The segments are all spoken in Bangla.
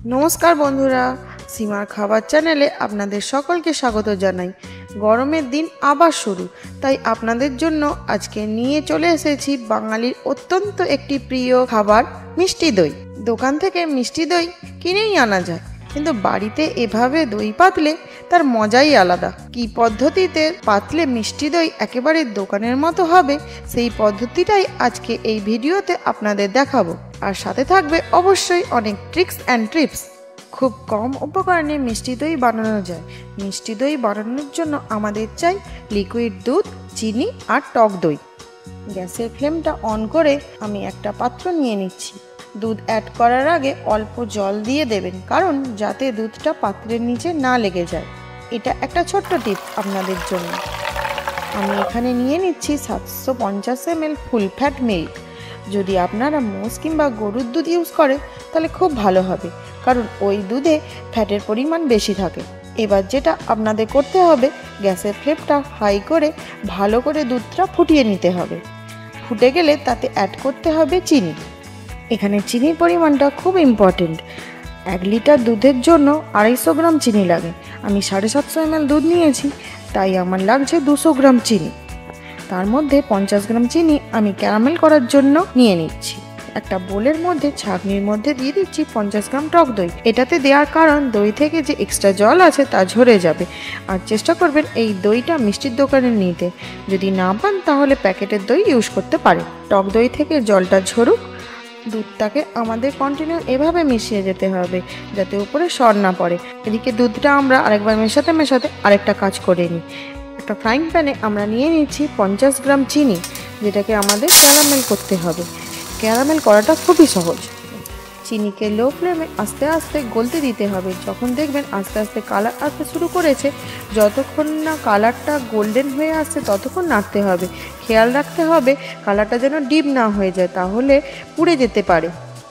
নমস্কার বন্ধুরা, সীমার খাবার চ্যানেলে আপনাদের সকলকে স্বাগত জানাই। গরমের দিন আবার শুরু, তাই আপনাদের জন্য আজকে নিয়ে চলে এসেছি বাঙালির অত্যন্ত একটি প্রিয় খাবার মিষ্টি দই। দোকান থেকে মিষ্টি দই কিনেই আনা যায়, কিন্তু বাড়িতে এভাবে দই পাতলে তার মজাই আলাদা। কি পদ্ধতিতে পাতলে মিষ্টি দই একেবারে দোকানের মতো হবে, সেই পদ্ধতিটাই আজকে এই ভিডিওতে আপনাদের দেখাবো। আর সাথে থাকবে অবশ্যই অনেক ট্রিক্স অ্যান্ড টিপস। খুব কম উপকরণে মিষ্টি দই বানানো যায়। মিষ্টি দই বানানোর জন্য আমাদের চাই লিকুইড দুধ, চিনি আর টক দই। গ্যাসের ফ্লেমটা অন করে আমি একটা পাত্র নিয়ে নিচ্ছি। দুধ অ্যাড করার আগে অল্প জল দিয়ে দেবেন, কারণ যাতে দুধটা পাত্রের নিচে না লেগে যায়। এটা একটা ছোট্ট টিপ আপনাদের জন্য। আমি এখানে নিয়ে নিচ্ছি 750 ml ফুল ফ্যাট মিল্ক। যদি আপনারা মোষ কিংবা গরুর দুধ ইউজ করেন তাহলে খুব ভালো হবে, কারণ ওই দুধে ফ্যাটের পরিমাণ বেশি থাকে। এবার যেটা আপনাদের করতে হবে, গ্যাসের ফ্লেমটা হাই করে ভালো করে দুধটা ফুটিয়ে নিতে হবে। ফুটে গেলে তাতে অ্যাড করতে হবে চিনি। এখানে চিনির পরিমাণটা খুব ইম্পর্টেন্ট। 1 লিটার দুধের জন্য 250 গ্রাম চিনি লাগে। আমি 750 ml দুধ নিয়েছি, তাই আমার লাগছে 200 গ্রাম চিনি। তার মধ্যে 50 গ্রাম চিনি আমি ক্যারামেল করার জন্য নিয়ে নিচ্ছি। একটা বোলের মধ্যে ছাঁকনির মধ্যে দিয়ে দিচ্ছি 50 গ্রাম টক দই। এটাতে দেওয়ার কারণ দই থেকে যে এক্সট্রা জল আছে তা ঝরে যাবে। আর চেষ্টা করবেন এই দইটা মিষ্টির দোকানে নিতে। যদি না পান তাহলে প্যাকেটের দই ইউজ করতে পারেন। টক দই থেকে জলটা ঝরুক। দুধটাকে আমাদের কন্টিনিউ এভাবে মিশিয়ে যেতে হবে, যাতে উপরে সর না পড়ে। এদিকে দুধটা আমরা আরেকবার মেশাতে মেশাতে আরেকটা কাজ করে নিই। একটা ফ্রাইং প্যানে আমরা নিয়ে নিচ্ছি 50 গ্রাম চিনি, যেটাকে আমাদের ক্যারামেল করতে হবে। ক্যারামেল করাটা খুবই সহজ। চিনিকে লো ফ্লেমে আস্তে আস্তে গলতে দিতে হবে। যখন দেখবেন আস্তে আস্তে কালার আসতে শুরু করেছে, যতক্ষণ না কালারটা গোল্ডেন হয়ে আসছে ততক্ষণ নাড়তে হবে। খেয়াল রাখতে হবে কালারটা যেন ডিপ না হয়ে যায়, তাহলে পুড়ে যেতে পারে।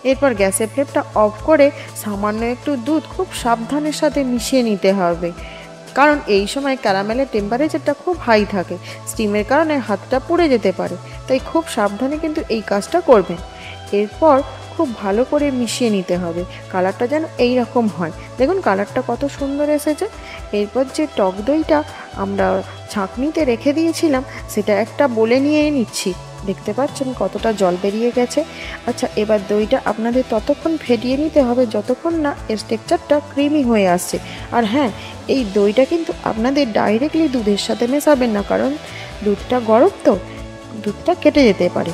এরপর গ্যাসের ফ্লেমটা অফ করে সামান্য একটু দুধ খুব সাবধানের সাথে মিশিয়ে নিতে হবে, কারণ এই সময় ক্যারামেলের টেম্পারেচারটা খুব হাই থাকে। স্টিমের কারণে হাতটা পুড়ে যেতে পারে, তাই খুব সাবধানে কিন্তু এই কাজটা করবেন। এরপর খুব ভালো করে মিশিয়ে নিতে হবে। কালারটা যেন এই রকম হয়। দেখুন কালারটা কত সুন্দর এসেছে। এরপর যে টক দইটা আমরা ছাঁকনিতে রেখে দিয়েছিলাম, সেটা একটা বলে নিয়ে নিচ্ছি। দেখতে পাচ্ছেন কতটা জল বেরিয়ে গেছে। আচ্ছা, এবার দইটা আপনাদের ততক্ষণ ফেটিয়ে নিতে হবে যতক্ষণ না এর টেক্সচারটা ক্রিমি হয়ে আসছে। আর হ্যাঁ, এই দইটা কিন্তু আপনাদের ডাইরেক্টলি দুধের সাথে মেশাবেন না, কারণ দুধটা গরম তো, দুধটা কেটে যেতে পারে।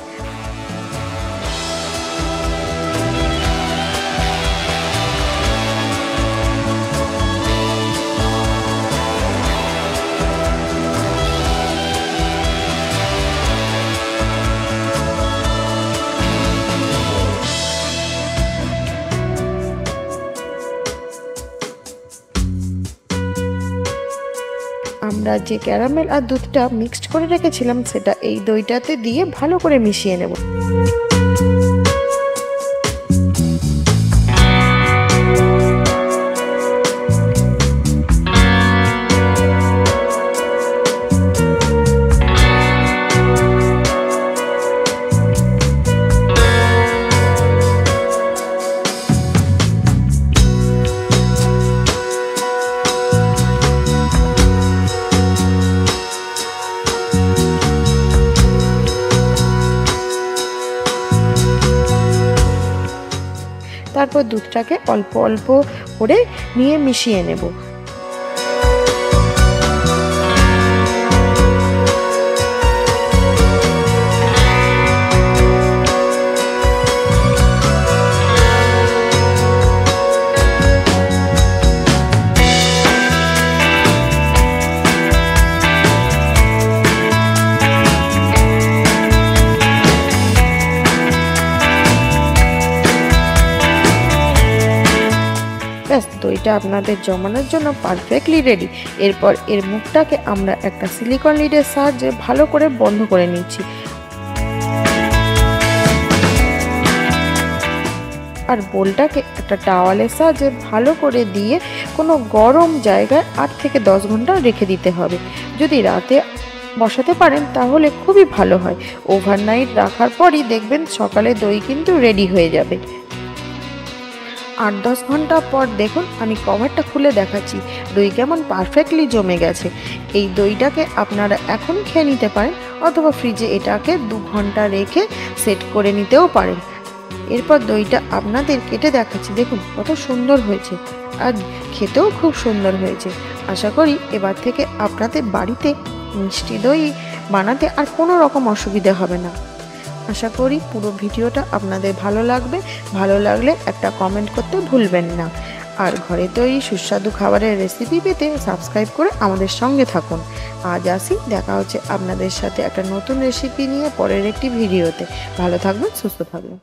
আমরা যে ক্যারামেল আর দুধটা মিক্সড করে রেখেছিলাম, সেটা এই দইটাতে দিয়ে ভালো করে মিশিয়ে নেব। তারপর দুধটাকে অল্প অল্প করে নিয়ে মিশিয়ে নেব। ব্যাস, দইটা আপনাদের জমানোর জন্য পারফেক্টলি রেডি। এরপর এর মুখটাকে আমরা একটা সিলিকন লিডের সাহায্যে ভালো করে বন্ধ করে নিচ্ছি। আর বোলটাকে একটা টাওয়ালের সাহায্যে ভালো করে দিয়ে কোনো গরম জায়গায় 8 থেকে 10 ঘন্টা রেখে দিতে হবে। যদি রাতে বসাতে পারেন তাহলে খুবই ভালো হয়। ওভারনাইট রাখার পরই দেখবেন সকালে দই কিন্তু রেডি হয়ে যাবে। 8-10 ঘন্টা পর দেখুন আমি কভারটা খুলে দেখাচ্ছি দই কেমন পারফেক্টলি জমে গেছে। এই দইটাকে আপনারা এখন খেয়ে নিতে পারেন অথবা ফ্রিজে এটাকে 2 ঘন্টা রেখে সেট করে নিতেও পারেন। এরপর দইটা আপনাদের কেটে দেখাচ্ছি, দেখুন কত সুন্দর হয়েছে আর খেতেও খুব সুন্দর হয়েছে। আশা করি এবার থেকে আপনাদের বাড়িতে মিষ্টি দই বানাতে আর কোনো রকম অসুবিধা হবে না। আশা করি পুরো ভিডিওটা আপনাদের ভালো লাগবে। ভালো লাগলে একটা কমেন্ট করতে ভুলবেন না। আর ঘরে তৈরি সুস্বাদু খাবারের রেসিপি পেতে সাবস্ক্রাইব করে আমাদের সঙ্গে থাকুন। আজ আসি, দেখা হচ্ছে আপনাদের সাথে একটা নতুন রেসিপি নিয়ে পরের একটি ভিডিওতে। ভালো থাকবেন, সুস্থ থাকবেন।